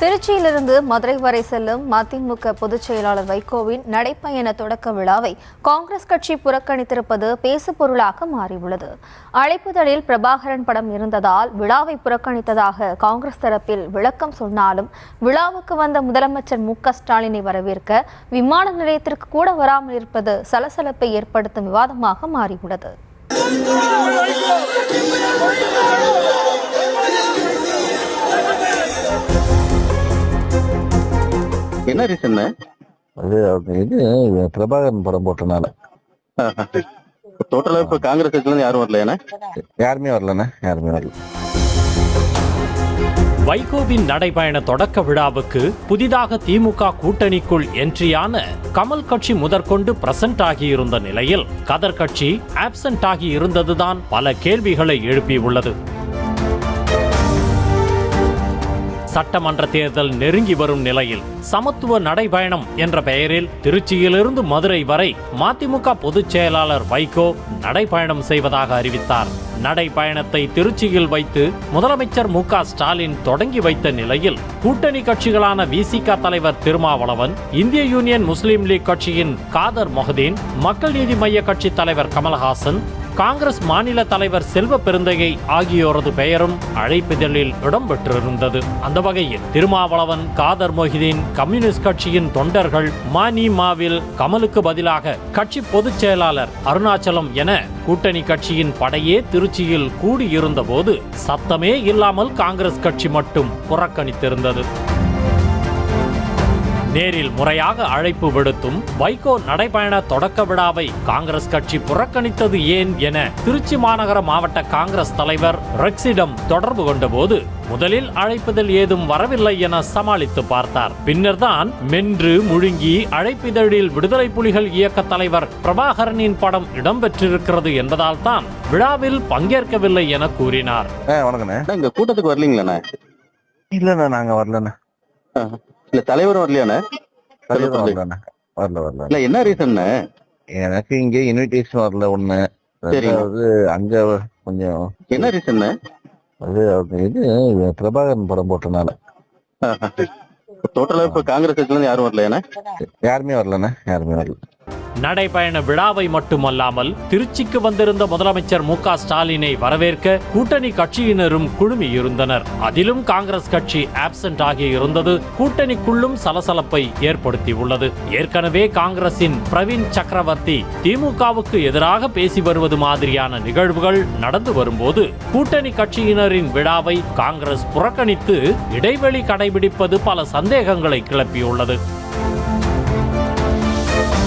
திருச்சியிலிருந்து மதுரை வரை செல்லும் மதிமுக பொதுச் செயலாளர் வைகோவின் நடைப்பயண தொடக்க விழாவை காங்கிரஸ் கட்சி புறக்கணித்திருப்பது பேசுபொருளாக மாறியுள்ளது. அழைப்புதலில் பிரபாகரன் படம் இருந்ததால் விழாவை புறக்கணித்ததாக காங்கிரஸ் தரப்பில் விளக்கம் சொன்னாலும் விழாவுக்கு வந்த முதலமைச்சர் மு.க.ஸ்டாலினை வரவேற்க விமான நிலையத்திற்கு கூட வராமல் இருப்பது சலசலப்பை ஏற்படுத்தும் விவாதமாக மாறியுள்ளது. என்ன ரீசன்? இது பிரபாகரன் படம் போட்டனால. டோட்டலா இப்ப காங்கிரஸ் கட்சியில யாரும் வரல. யாருமே வரல. வைகோவின் நடைபயண தொடக்க விழாவுக்கு புதிதாக திமுக கூட்டணிக்குள் என்ட்ரியான கமல் கட்சி முதற்கொண்டு பிரசன்ட் ஆகியிருந்த நிலையில் கதர் கட்சி ஆப்சென்ட் ஆகி இருந்ததுதான் பல கேள்விகளை எழுப்பியுள்ளது. சட்டமன்ற தேர்தல் நெருங்கி வரும் நிலையில் சமத்துவ நடைபயணம் என்ற பெயரில் திருச்சியிலிருந்து மதுரை வரை மதிமுக பொதுச் செயலாளர் வைகோ நடைபயணம் செய்வதாக அறிவித்தார். நடைபயணத்தை திருச்சியில் வைத்து முதலமைச்சர் மு.க.ஸ்டாலின் தொடங்கி வைத்த நிலையில் கூட்டணி கட்சிகளான விசிக தலைவர் திருமாவளவன், இந்திய யூனியன் முஸ்லீம் லீக் கட்சியின் காதர் மொஹதீன், மக்கள் நீதி மய்ய கட்சி தலைவர் கமல்ஹாசன், காங்கிரஸ் மாநில தலைவர் செல்வ பெருந்தகை ஆகியோரது பெயரும் அழைப்பிதழில் இடம்பெற்றிருந்தது. அந்த வகையில் திருமாவளவன், காதர் மொஹதீன், கம்யூனிஸ்ட் கட்சியின் தொண்டர்கள் ம.நி.ம.வில் கமலுக்கு பதிலாக கட்சி பொதுச் செயலாளர் அருணாச்சலம் என கூட்டணி கட்சியின் படையே திருச்சியில் கூடியிருந்த போது சத்தமே இல்லாமல் காங்கிரஸ் கட்சி மட்டும் புறக்கணித்திருந்தது. நேரில் முறையாக அழைப்பு விடுத்தும் வைகோ நடைபயண தொடக்க விழாவை காங்கிரஸ் கட்சி புறக்கணித்தது ஏன் என திருச்சி மாநகர மாவட்ட காங்கிரஸ் தலைவர் ரெக்ஸிடம் தொடர்பு கொண்டபோது முதலில் அழைப்புதல் ஏதும் வரவில்லை என சமாளித்து பார்த்தார். பின்னர்தான் மென்று முழுங்கி அழைப்பிதழில் விடுதலை புலிகள் இயக்க தலைவர் பிரபாகரனின் படம் இடம்பெற்றிருக்கிறது என்பதால் தான் விழாவில் பங்கேற்கவில்லை என கூறினார். இந்த கூட்டத்துக்கு வரலீங்களா? இல்ல, நாங்க வரலண்ணா. இல்ல தலைவரும் வரலையானே? வரல. இல்ல என்ன ரீசன்? எனக்கு இங்க இன்விடேஷன் வரல ஒண்ணு. அங்க கொஞ்சம் என்ன ரீசன்? இது பிரபாகரன் படம் போட்டனால. டோட்டலா இப்ப காங்கிரஸ் கட்சியில யாரும் வரல. யாருமே வரல. நடைபயண விழாவை மட்டுமல்லாமல் திருச்சிக்கு வந்திருந்த முதலமைச்சர் மு.க.ஸ்டாலினை வரவேற்க கூட்டணி கட்சியினரும் குழுமியிருந்தனர். அதிலும் காங்கிரஸ் கட்சி ஆப்சென்ட் ஆகி இருந்தது கூட்டணிக்குள்ளும் சலசலப்பை ஏற்படுத்தியுள்ளது. ஏற்கனவே காங்கிரசின் பிரவீன் சக்கரவர்த்தி திமுகவுக்கு எதிராக பேசி வருவது மாதிரியான நிகழ்வுகள் நடந்து வரும்போது கூட்டணி கட்சியினரின் விழாவை காங்கிரஸ் புறக்கணித்து இடைவெளி கடைபிடிப்பது பல சந்தேகங்களை கிளப்பியுள்ளது.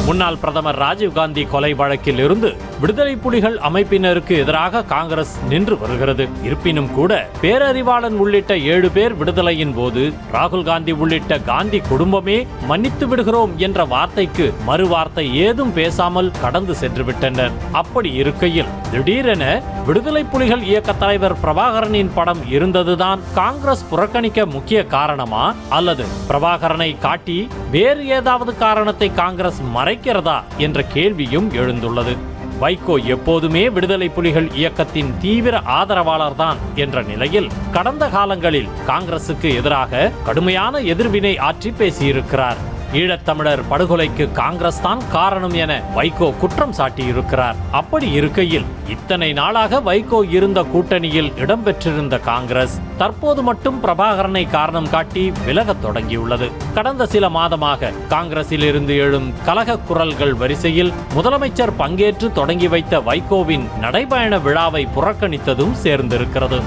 முன்னாள் பிரதமர் ராஜீவ்காந்தி கொலை வழக்கில் இருந்து விடுதலை புலிகள் அமைப்பினருக்கு எதிராக காங்கிரஸ் நின்று வருகிறது. இருப்பினும் கூட பேரறிவாளன் உள்ளிட்ட 7 பேர் விடுதலையின் போது ராகுல் காந்தி உள்ளிட்ட காந்தி குடும்பமே மன்னித்து விடுகிறோம் என்ற வார்த்தைக்கு மறுவார்த்தை ஏதும் பேசாமல் கடந்து சென்று விட்டனர். அப்படி இருக்கையில் திடீரென விடுதலை புலிகள் இயக்க தலைவர் பிரபாகரனின் படம் இருந்ததுதான் காங்கிரஸ் புறக்கணிக்க முக்கிய காரணமா, அல்லது பிரபாகரனை காட்டி வேறு ஏதாவது காரணத்தை காங்கிரஸ் மறைக்கிறதா என்ற கேள்வியும் எழுந்துள்ளது. வைகோ எப்போதுமே விடுதலை புலிகள் இயக்கத்தின் தீவிர ஆதரவாளர் தான் என்ற நிலையில் கடந்த காலங்களில் காங்கிரசுக்கு எதிராக கடுமையான எதிர்வினை ஆற்றி பேசியிருக்கிறார். ஈழத்தமிழர் படுகொலைக்கு காங்கிரஸ் தான் காரணம் என வைகோ குற்றம் சாட்டியிருக்கிறார். அப்படி இருக்கையில் இத்தனை நாளாக வைகோ இருந்த கூட்டணியில் இடம்பெற்றிருந்த காங்கிரஸ் தற்போது மட்டும் பிரபாகரனை காரணம் காட்டி விலகத் தொடங்கியுள்ளது. கடந்த சில மாதமாக காங்கிரஸில் இருந்து எழும் கலக குரல்கள் வரிசையில் முதலமைச்சர் பங்கேற்று தொடங்கி வைத்த வைகோவின் நடைபயண விழாவை புறக்கணித்ததும் சேர்ந்திருக்கிறது.